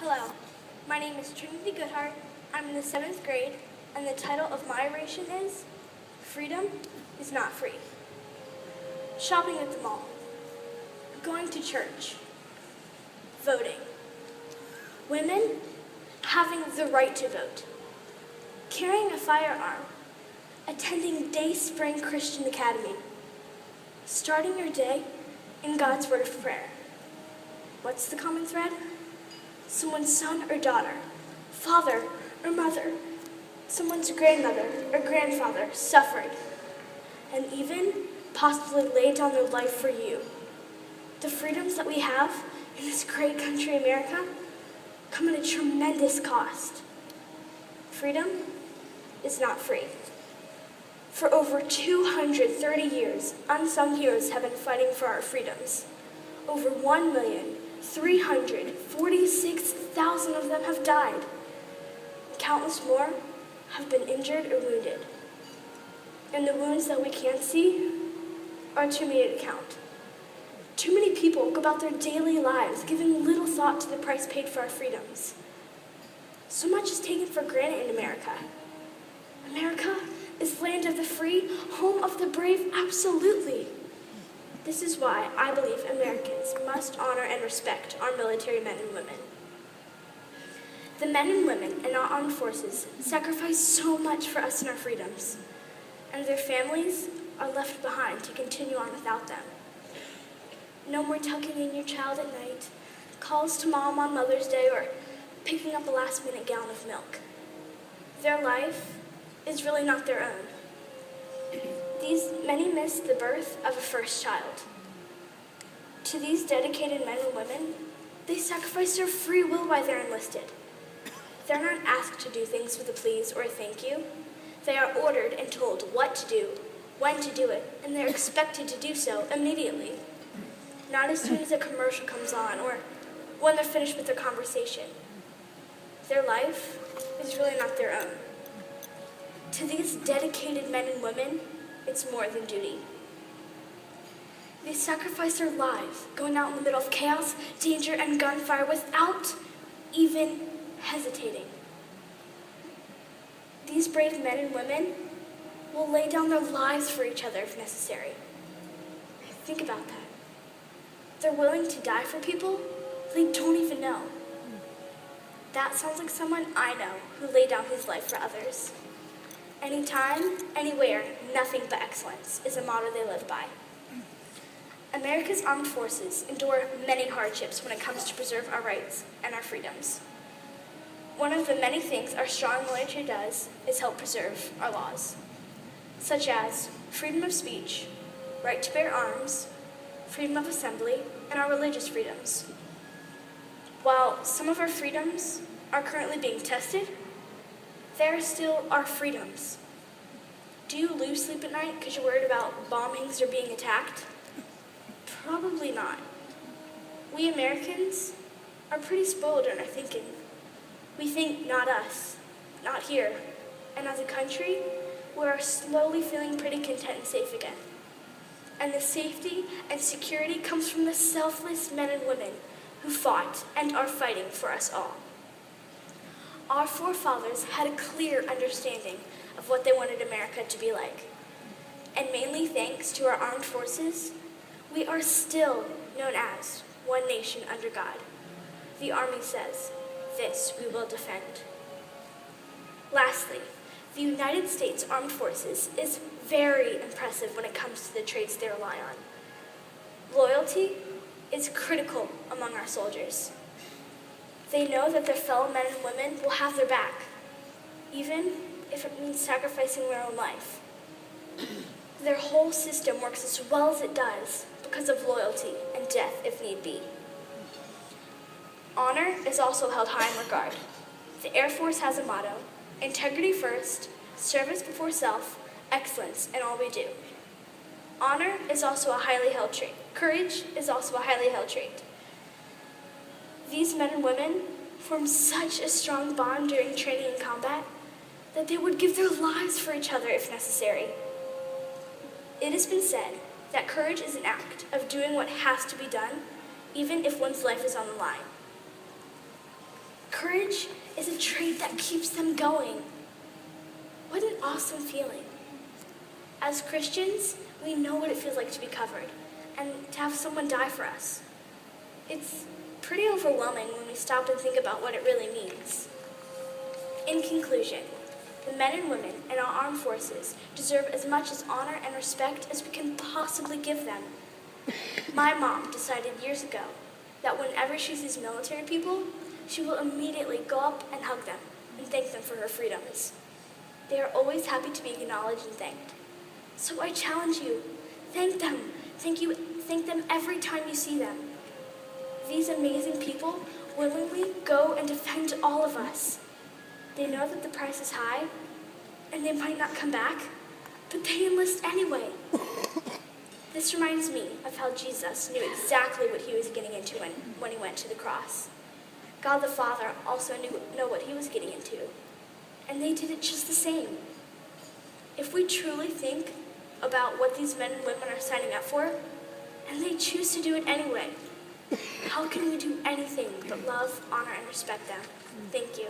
Hello, my name is Trinity Goedhart. I'm in the 7th grade, and the title of my oration is Freedom is Not Free. Shopping at the mall, going to church, voting, women having the right to vote, carrying a firearm, attending Dayspring Christian Academy, starting your day in God's word of prayer. What's the common thread? Someone's son or daughter, father or mother, someone's grandmother or grandfather suffered, and even possibly laid down their life for you. The freedoms that we have in this great country, America, come at a tremendous cost. Freedom is not free. For over 230 years, unsung heroes have been fighting for our freedoms. Over 1,346,000 of them have died. Countless more have been injured or wounded. And the wounds that we can't see are too many to count. Too many people go about their daily lives giving little thought to the price paid for our freedoms. So much is taken for granted in America. America is land of the free, home of the brave, absolutely. This is why I believe Americans must honor and respect our military men and women. The men and women in our armed forces sacrifice so much for us and our freedoms, and their families are left behind to continue on without them. No more tucking in your child at night, calls to mom on Mother's Day, or picking up a last-minute gallon of milk. Their life is really not their own. Many missed the birth of a first child. To these dedicated men and women, they sacrifice their free will while they're enlisted. They're not asked to do things with a please or a thank you. They are ordered and told what to do, when to do it, and they're expected to do so immediately. Not as soon as a commercial comes on or when they're finished with their conversation. Their life is really not their own. To these dedicated men and women, it's more than duty. They sacrifice their lives, going out in the middle of chaos, danger, and gunfire without even hesitating. These brave men and women will lay down their lives for each other if necessary. Think about that. They're willing to die for people they don't even know. That sounds like someone I know who laid down his life for others. Anytime, anywhere, nothing but excellence is a motto they live by. America's armed forces endure many hardships when it comes to preserve our rights and our freedoms. One of the many things our strong military does is help preserve our laws, such as freedom of speech, right to bear arms, freedom of assembly, and our religious freedoms. While some of our freedoms are currently being tested, there are still our freedoms. Do you lose sleep at night because you're worried about bombings or being attacked? Probably not. We Americans are pretty spoiled in our thinking. We think not us, not here. And as a country, we are slowly feeling pretty content and safe again. And the safety and security comes from the selfless men and women who fought and are fighting for us all. Our forefathers had a clear understanding of what they wanted America to be like. And mainly thanks to our armed forces, we are still known as one nation under God. The Army says, "This we will defend." Lastly, the United States Armed Forces is very impressive when it comes to the traits they rely on. Loyalty is critical among our soldiers. They know that their fellow men and women will have their back, even if it means sacrificing their own life. Their whole system works as well as it does because of loyalty and death if need be. Honor is also held high in regard. The Air Force has a motto: integrity first, service before self, excellence in all we do. Honor is also a highly held trait. Courage is also a highly held trait. These men and women form such a strong bond during training and combat that they would give their lives for each other if necessary. It has been said that courage is an act of doing what has to be done, even if one's life is on the line. Courage is a trait that keeps them going. What an awesome feeling. As Christians, we know what it feels like to be covered and to have someone die for us. It's pretty overwhelming when we stop and think about what it really means. In conclusion, the men and women in our armed forces deserve as much as honor and respect as we can possibly give them. My mom decided years ago that whenever she sees military people, she will immediately go up and hug them and thank them for her freedoms. They are always happy to be acknowledged and thanked. So I challenge you, thank them. Thank them every time you see them. These amazing people willingly go and defend all of us. They know that the price is high, and they might not come back, but they enlist anyway. This reminds me of how Jesus knew exactly what he was getting into when he went to the cross. God the Father also knew what he was getting into, and they did it just the same. If we truly think about what these men and women are signing up for, and they choose to do it anyway, how can we do anything but love, honor, and respect them? Thank you.